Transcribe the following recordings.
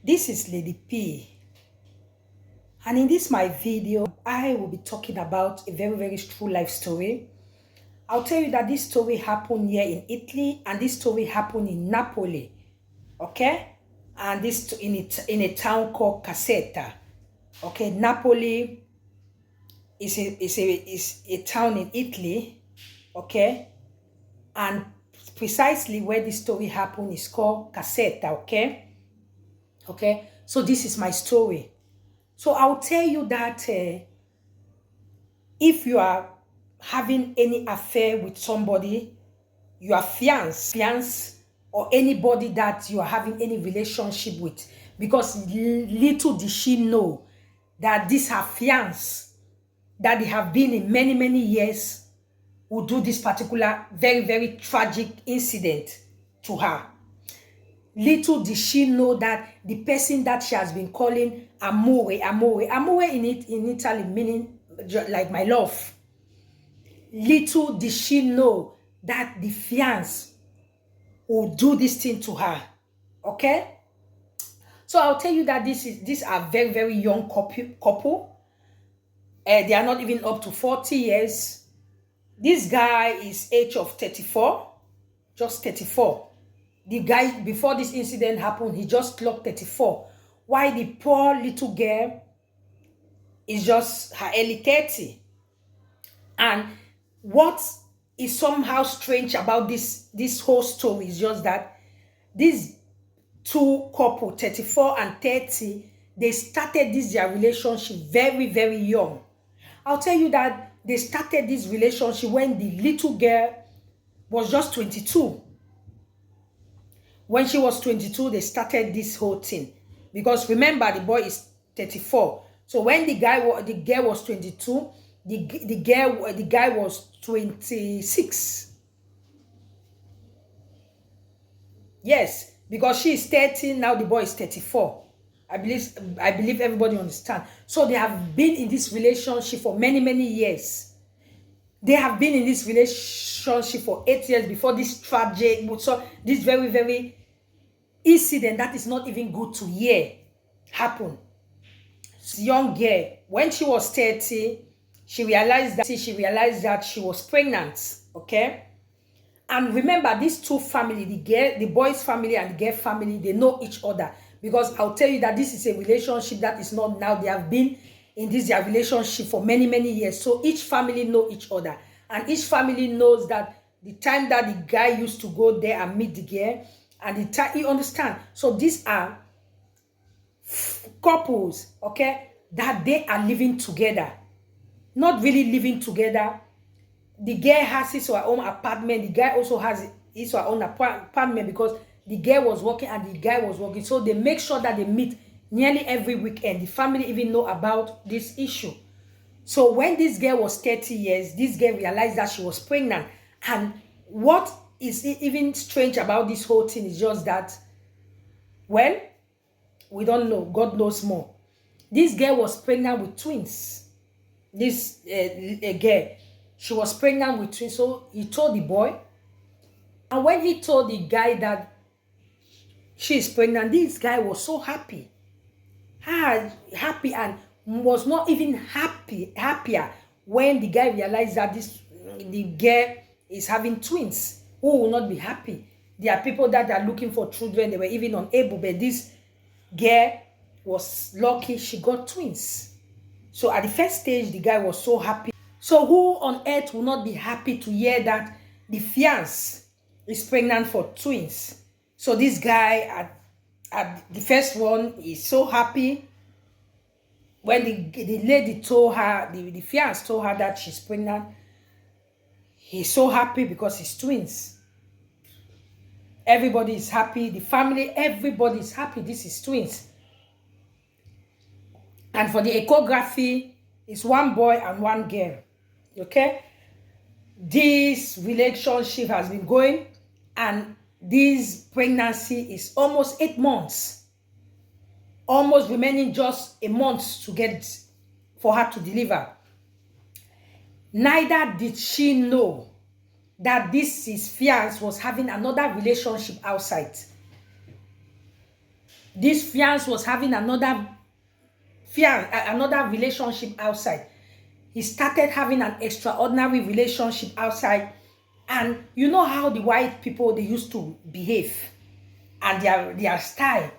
This is Lady P, and in this my video I will be talking about a very true life story. I'll tell you that this story happened here in Italy, and this story happened in Napoli, okay, and this in a town called Caserta. Okay, Napoli is a town in Italy, okay, and precisely where this story happened is called Caserta. Okay, so this is my story. So I'll tell you that if you are having any affair with somebody, your fiance, or anybody that you are having any relationship with, because little did she know that this her fiance that they have been in many years will do this particular very tragic incident to her. Little did she know that the person that she has been calling amore in Italy, meaning like my love. Little did she know that the fiance will do this thing to her. Okay? So I'll tell you that these are very young couple. They are not even up to 40 years. This guy is age of 34, just 34. The guy, before this incident happened, he just clocked 34. While the poor little girl is just her early 30. And what is somehow strange about this whole story is just that these two couple, 34 and 30, they started their relationship very young. I'll tell you that they started this relationship when the little girl was just 22. When she was 22, they started this whole thing. Because remember, the boy is 34. So when the girl was 22, the guy was 26. Yes, because she is 30, now the boy is 34. I believe everybody understand. So they have been in this relationship for many years. They have been in this relationship for 8 years before this tragic, so this very incident that is not even good to hear happen. Young girl, when she was 30, she realized that she was pregnant. Okay. And remember, these two family, the boy's family and the girl family, they know each other. Because I'll tell you that this is a relationship that is not now. They have been in their relationship for many years. So each family know each other. And each family knows that the time that the guy used to go there and meet the girl, and the time, you understand. So these are couples, okay, that they are living together. Not really living together. The girl has his or her own apartment. The guy also has his or her own apartment, because the girl was working and the guy was working. So they make sure that they meet nearly every weekend. The family even know about this issue. So when this girl was 30 years, this girl realized that she was pregnant. And what is even strange about this whole thing is just that, well, we don't know. God knows more. This girl was pregnant with twins. This girl, she was pregnant with twins. So he told the boy. And when he told the guy that she is pregnant, this guy was so happy. Happy, and was not even happier when the guy realized that the girl is having twins. Who will not be happy? There are people that are looking for children. They were even unable, but this girl was lucky she got twins. So at the first stage, the guy was so happy. So who on earth will not be happy to hear that the fiance is pregnant for twins? So this guy at the first one is so happy. When the lady told her, the fiance told her that she's pregnant, he's so happy because it's twins. Everybody is happy. The family, everybody is happy. This is twins. And for the ecography, it's one boy and one girl. Okay? This relationship has been going, and this pregnancy is almost 8 months. Almost remaining just a month to get for her to deliver. Neither did she know that his fiance was having another relationship outside. This fiance was having another relationship outside. He started having an extraordinary relationship outside. And you know how the white people, they used to behave and their style.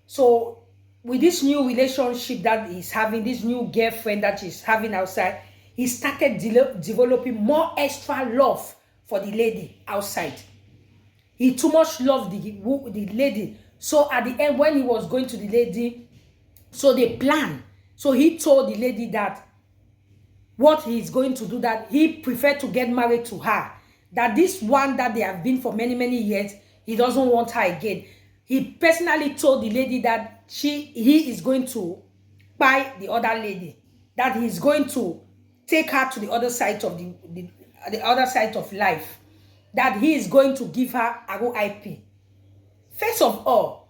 So with this new relationship that he's having, this new girlfriend that he's having outside, he started developing more extra love for the lady outside. He too much loved the lady. So at the end, when he was going to the lady, so they planned. So he told the lady that what he's going to do, that he preferred to get married to her. That this one that they have been for many, many years, he doesn't want her again. He personally told the lady that he is going to buy the other lady. That he's going to take her to the other side of the other side of life. That he is going to give her RIP. First of all,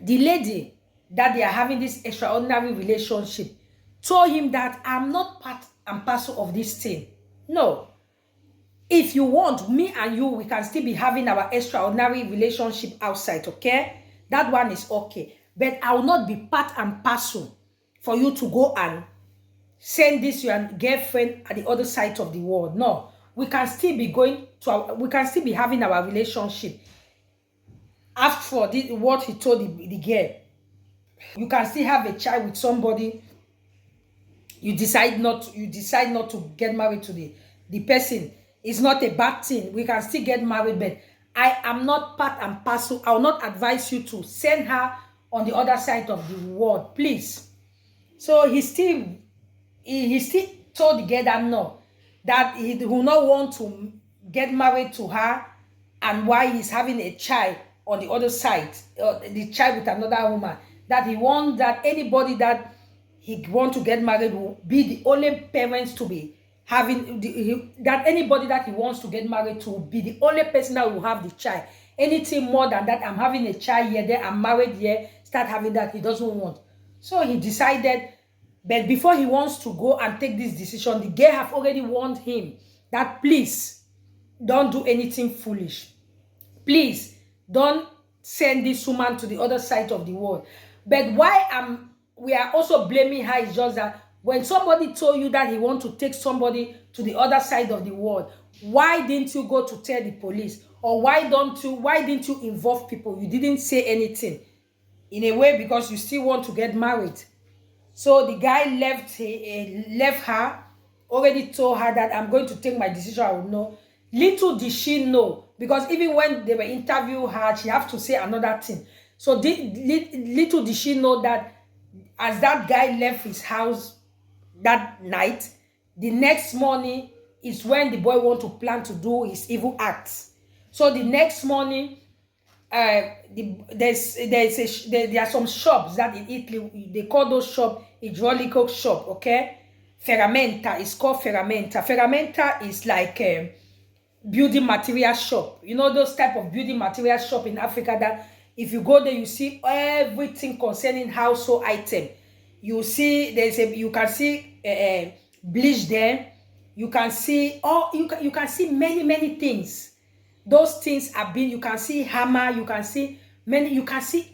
the lady that they are having this extraordinary relationship told him that I'm not part and parcel of this thing. No. If you want, me and you, we can still be having our extraordinary relationship outside, okay? That one is okay. But I will not be part and parcel for you to go and send this your girlfriend at the other side of the world. No. We can still be we can still be having our relationship. After what he told the girl, you can still have a child with somebody. You decide not to get married to the person. It's not a bad thing. We can still get married, but I am not part and parcel. I will not advise you to send her on the other side of the world, please. So he still told the girl that no, that he will not want to get married to her, and why he's having a child on the other side, the child with another woman, that he wants that anybody that he want to get married will be the only parents to be having that anybody that he wants to get married to will be the only person that will have the child. Anything more than that, I'm having a child here, there, I'm married here, start having that, he doesn't want. So he decided, but before he wants to go and take this decision, the girl have already warned him that please don't do anything foolish. Please don't send this woman to the other side of the world. But why we are also blaming her is just that when somebody told you that he want to take somebody to the other side of the world, why didn't you go to tell the police? Or why didn't you involve people? You didn't say anything. In a way, because you still want to get married. So the guy left her, already told her that I'm going to take my decision, I will know. Little did she know, because even when they were interviewing her, she have to say another thing. So little did she know that as that guy left his house that night, the next morning is when the boy want to plan to do his evil acts. So the next morning, there are some shops that in Italy, they call those shops hydraulic shop, okay? Ferramenta is called Ferramenta. Ferramenta is like a building material shop. You know those type of building material shop in Africa that if you go there, you see everything concerning household item. You see, you can see bleach there. You can see you can see many things. Those things are being, you can see hammer, you can see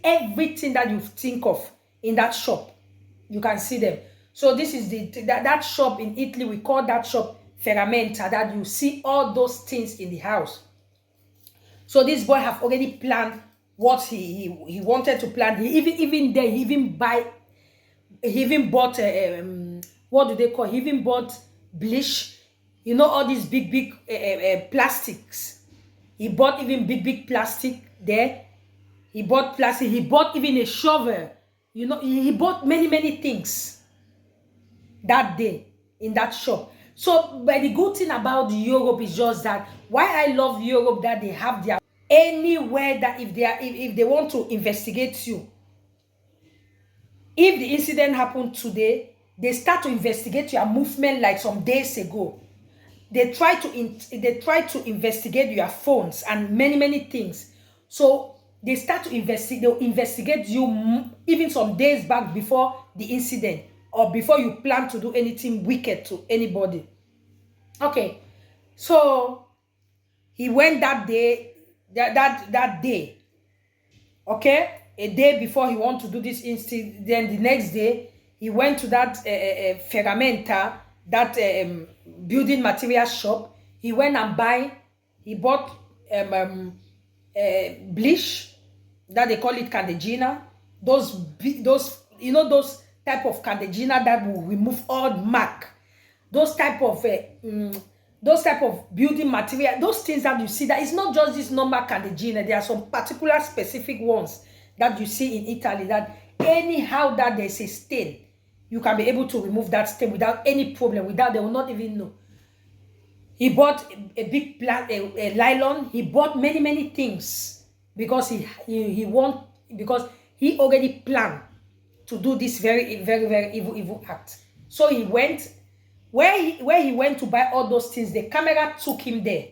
everything that you think of in that shop. You can see them. So this is that shop in Italy, we call that shop Ferramenta, that you see all those things in the house. So this boy have already planned what he wanted to plan. He even bought what do they call? He even bought bleach. You know, all these big plastics. He bought even big plastic there. He bought plastic. He bought even a shovel. You know, he bought many things that day in that shop. So, but the good thing about Europe is just that why I love Europe, that they have their anywhere that if they want to investigate you, if the incident happened today, they start to investigate your movement like some days ago. They try to investigate your phones and many things. So they start to investigate you even some days back before the incident, or before you plan to do anything wicked to anybody. Okay, so he went that day, that day. Okay, a day before he want to do this incident, then the next day he went to that ferramenta, that building material shop. He went and he bought bleach, that they call it candegina. Those those type of candegina that will remove all mark. Those type of building material, those things that you see, that it's not just this normal candegina. There are some particular specific ones that you see in Italy that anyhow that there's a stain, you can be able to remove that stain without any problem, without they will not even know. He bought a big plant, a nylon. He bought many things because he because he already planned to do this very evil act. So he went where he went to buy all those things. The camera took him there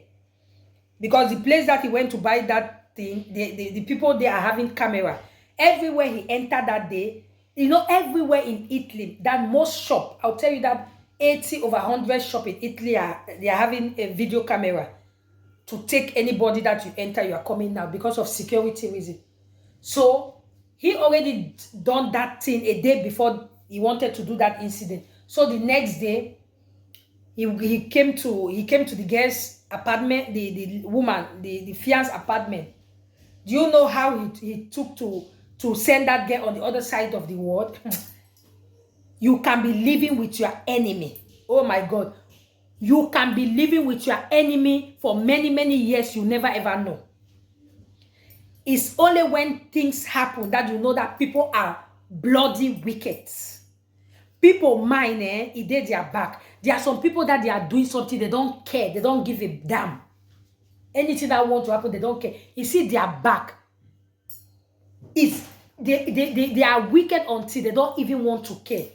because the place that he went to buy that thing, the people there are having camera everywhere he entered that day. Everywhere in Italy, that most shop, I'll tell you that 80 over 100 shop in Italy they are having a video camera to take anybody that you enter, you are coming now, because of security reason. So he already done that thing a day before he wanted to do that incident. So the next day, he came to the girl's apartment, the woman, the fiancé apartment. Do you know how he took to send that girl on the other side of the world? You can be living with your enemy. Oh my God. You can be living with your enemy for many years. You never ever know. It's only when things happen that you know that people are bloody wicked. People mind, it did their back. There are some people that they are doing something, they don't care. They don't give a damn. Anything that want to happen, they don't care. You see their back. They are wicked until they don't even want to care.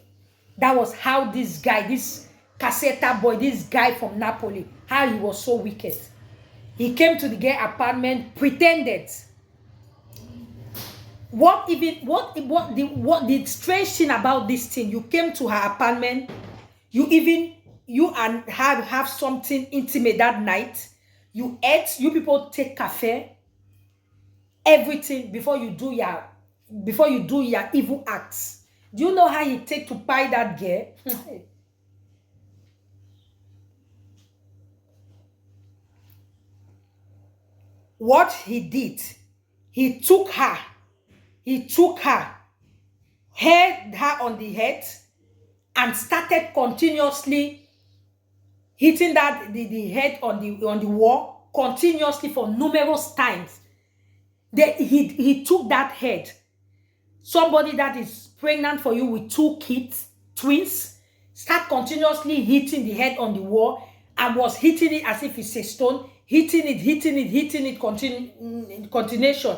That was how this guy, this Caserta boy, this guy from Napoli, how he was so wicked. He came to the gay apartment, pretended. What the strange thing about this thing? You came to her apartment, you and her have something intimate that night. You ate, you people take cafe, everything before you do your evil acts. Do you know how he take to buy that girl? What he did, he took her, held her on the head, and started continuously hitting the head on the wall continuously for numerous times. He took that head. Somebody that is pregnant for you with 2 kids, twins, start continuously hitting the head on the wall and was hitting it as if it's a stone, hitting it, continuation.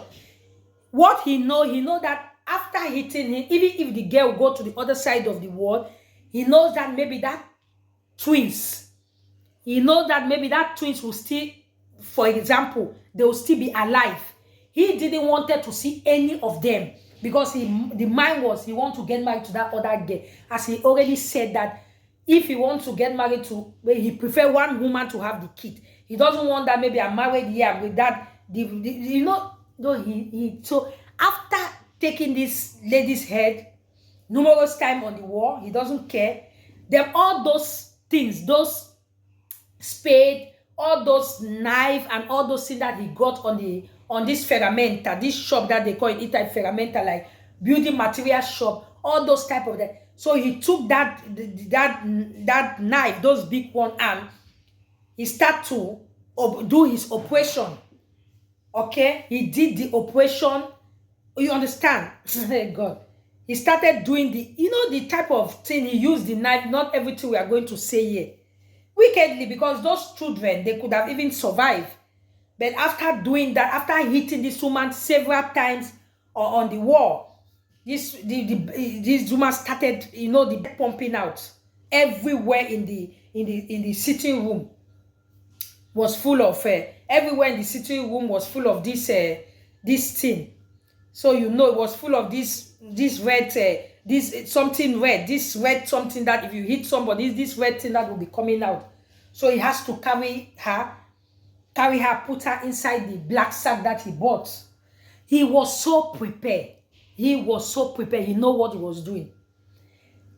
What he know that after hitting him, even if the girl go to the other side of the wall, he knows that maybe that twins will still, for example, they will still be alive. He didn't want to see any of them because the mind was he want to get married to that other girl. As he already said that if he wants to get married to, he prefer one woman to have the kid. He doesn't want that maybe I'm married here with that. So after taking this lady's head numerous times on the wall, he doesn't care. Then all those things, those spade, all those knife, and all those things that he got on this ferramenta, this shop that they call it Italy ferramenta, like building material shop, all those type of that. So he took that knife, those big one, and he started to do his operation. Okay, he did the operation. You understand? God, he started doing the type of thing he used the knife. Not everything we are going to say here. Wickedly, because those children, they could have even survived. But after doing that, after hitting this woman several times on the wall, this woman started, the pumping out everywhere in the sitting room was full of everywhere in the sitting room was full of this thing. So it was full of this red this something red, this red something that if you hit somebody, this red thing that will be coming out. So he has to carry her, put her inside the black sack that he bought. He was so prepared. He was so prepared. He know what he was doing.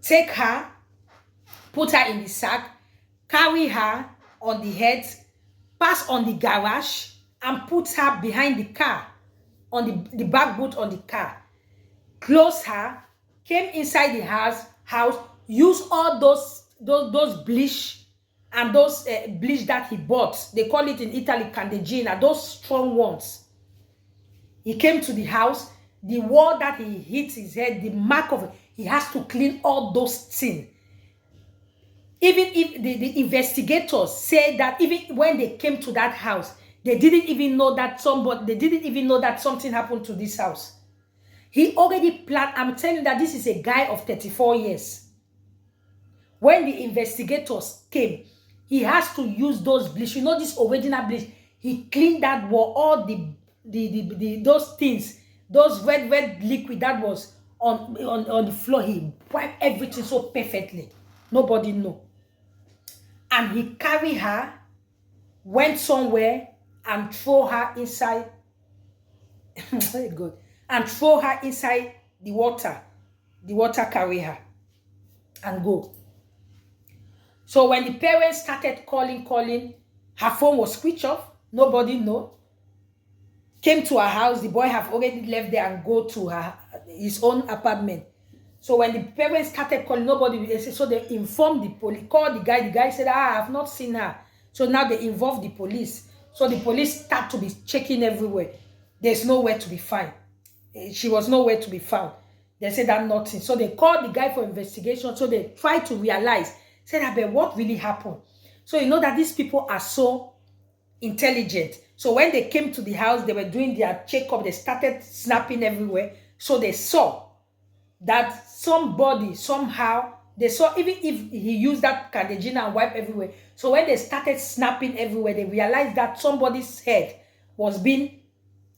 Take her, put her in the sack, carry her on the head, pass on the garage, and put her behind the car, on the back boot on the car. Close her, came inside the house, used all those bleach and those bleach that he bought. They call it in Italy candeggina, those strong ones. He came to the house, the wall that he hit his head, the mark of it, he has to clean all those things. Even if the investigators say that even when they came to that house, they didn't even know that something happened to this house. He already planned. I'm telling you that this is a guy of 34 years. When the investigators came, he has to use those bleach. You know, this original bleach. He cleaned that wall, all those things, those red liquid that was on the floor. He wiped everything so perfectly. Nobody know. And he carried her, went somewhere, and throw her inside. Very good. And throw her inside the water. The water carry her and go. So when the parents started calling, her phone was switched off. Nobody know. Came to her house. The boy have already left there and go to his own apartment. So when the parents started calling, nobody. So they informed the police. Called the guy. The guy said, I have not seen her. So now they involved the police. So the police start to be checking everywhere. There's nowhere to be found. She was nowhere to be found. They said that nothing. So they called the guy for investigation. So they tried to realize, said, but what really happened? So you know that these people are so intelligent. So when they came to the house, they were doing their checkup. They started snapping everywhere. So they saw that somebody, somehow, they saw, even if he used that candeggina and wipe everywhere. So when they started snapping everywhere, they realized that somebody's head was being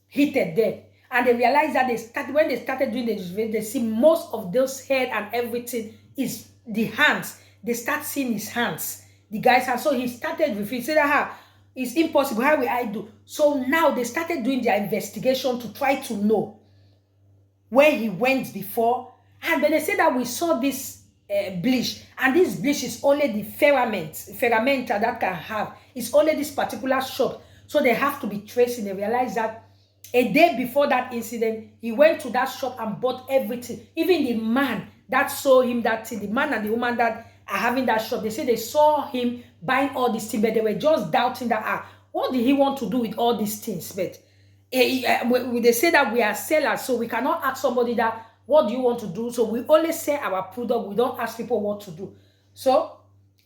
hit there. And they realized that when they started doing this, they see most of those head and everything is the hands. They start seeing his hands, the guy's hands. So he started refusing. He said, it's impossible. How will I do? So now they started doing their investigation to try to know where he went before. And when they said that we saw this bleach, and this bleach is only the ferramenta that can have. It's only this particular shop. So they have to be tracing. They realize that a day before that incident, he went to that shop and bought everything. Even the man that saw him that thing, the man and the woman that are having that shop, they say they saw him buying all these things, but they were just doubting that, what did he want to do with all these things? But they say that we are sellers, so we cannot ask somebody that, what do you want to do? So we only sell our product. We don't ask people what to do. So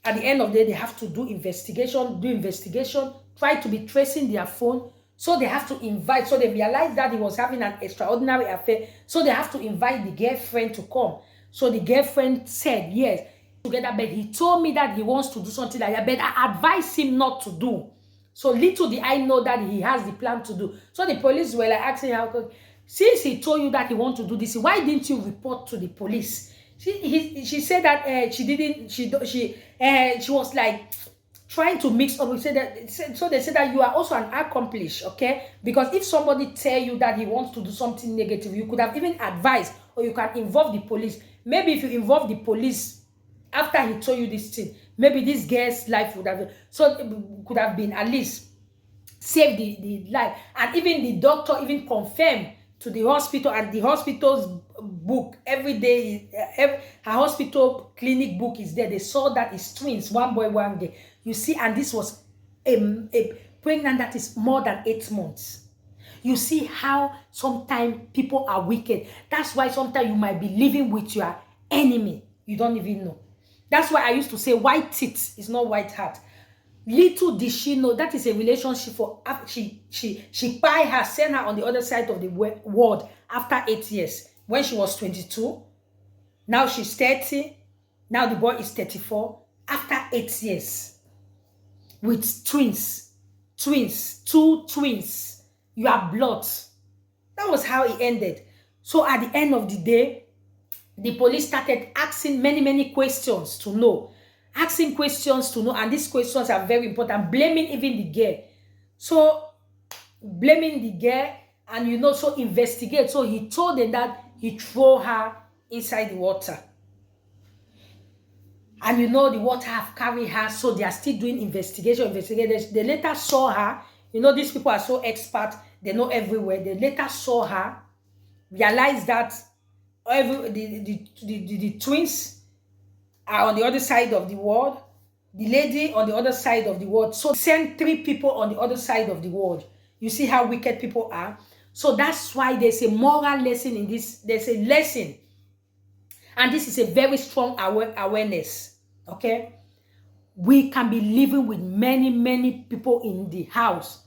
at the end of the day, they have to do investigation, try to be tracing their phone. So they have to invite. So they realized that he was having an extraordinary affair. So they have to invite the girlfriend to come. So the girlfriend said, yes, together, but he told me that he wants to do something like that, but I advised him not to do. So little did I know that he has the plan to do. So the police were like asking her, since he told you that he wants to do this, why didn't you report to the police? She said that she was like trying to mix up. So they said that you are also an accomplice, okay? Because if somebody tell you that he wants to do something negative, you could have even advised, or you can involve the police. Maybe if you involve the police after he told you this thing, maybe this girl's life would have, could have been at least saved the life. And even the doctor even confirmed to the hospital, and the hospital's book every day, her hospital clinic book is there. They saw that it's twins, one boy, one girl. You see, and this was a pregnant that is more than 8 months. You see how sometimes people are wicked. That's why sometimes you might be living with your enemy. You don't even know. That's why I used to say white teeth is not white heart. Little did she know that is a relationship for she buy her, send her on the other side of the world after 8 years. When she was 22, now she's 30, now the boy is 34. After 8 years, with twins, two twins, you are blood. That was how it ended. So at the end of the day, the police started asking many questions to know. Asking questions to know, and these questions are very important. Blaming even the girl. So, blaming the girl, and so investigate. So, he told them that he threw her inside the water. And you know the water have carried her, so they are still doing investigators. They later saw her. You know, these people are so expert, they know everywhere. They later saw her, realized that the twins are on the other side of the world, the lady on the other side of the world. So send 3 people on the other side of the world. You see how wicked people are. So that's why there's a moral lesson in this. There's a lesson. And this is a very strong awareness. Okay? We can be living with many people in the house.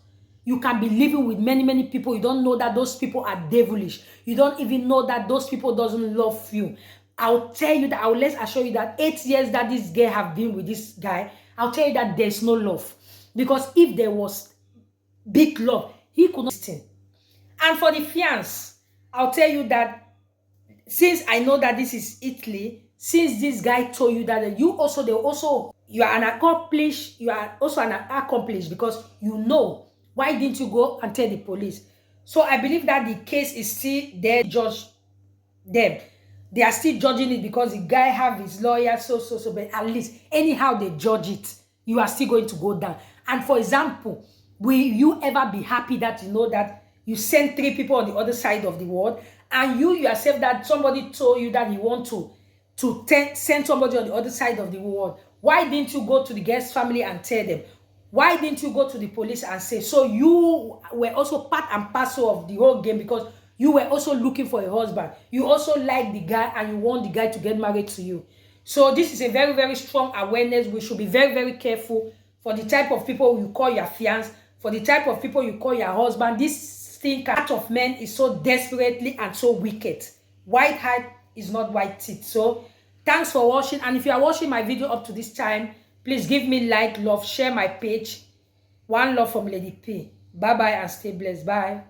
You can be living with many people. You don't know that those people are devilish. You don't even know that those people doesn't love you. I'll tell you that, let's assure you that 8 years that this girl have been with this guy, I'll tell you that there's no love. Because if there was big love, he could not listen. And for the fiancé, I'll tell you that since I know that this is Italy, since this guy told you that you are an accomplished, because you know. Why didn't you go and tell the police? So I believe that the case is still there. Judge them. They are still judging it because the guy have his lawyer, but at least anyhow they judge it, you are still going to go down. And for example, will you ever be happy that you know that you sent 3 people on the other side of the world, and you yourself that somebody told you that you want to send somebody on the other side of the world? Why didn't you go to the guest family and tell them? Why didn't you go to the police and say? So you were also part and parcel of the whole game, because you were also looking for a husband. You also like the guy and you want the guy to get married to you. So this is a very strong awareness. We should be very careful for the type of people you call your fiancé, for the type of people you call your husband. This thing, part of men is so desperately and so wicked. White height is not white teeth. So thanks for watching. And if you are watching my video up to this time, please give me like, love, share my page. One love from Lady P. Bye and stay blessed. Bye.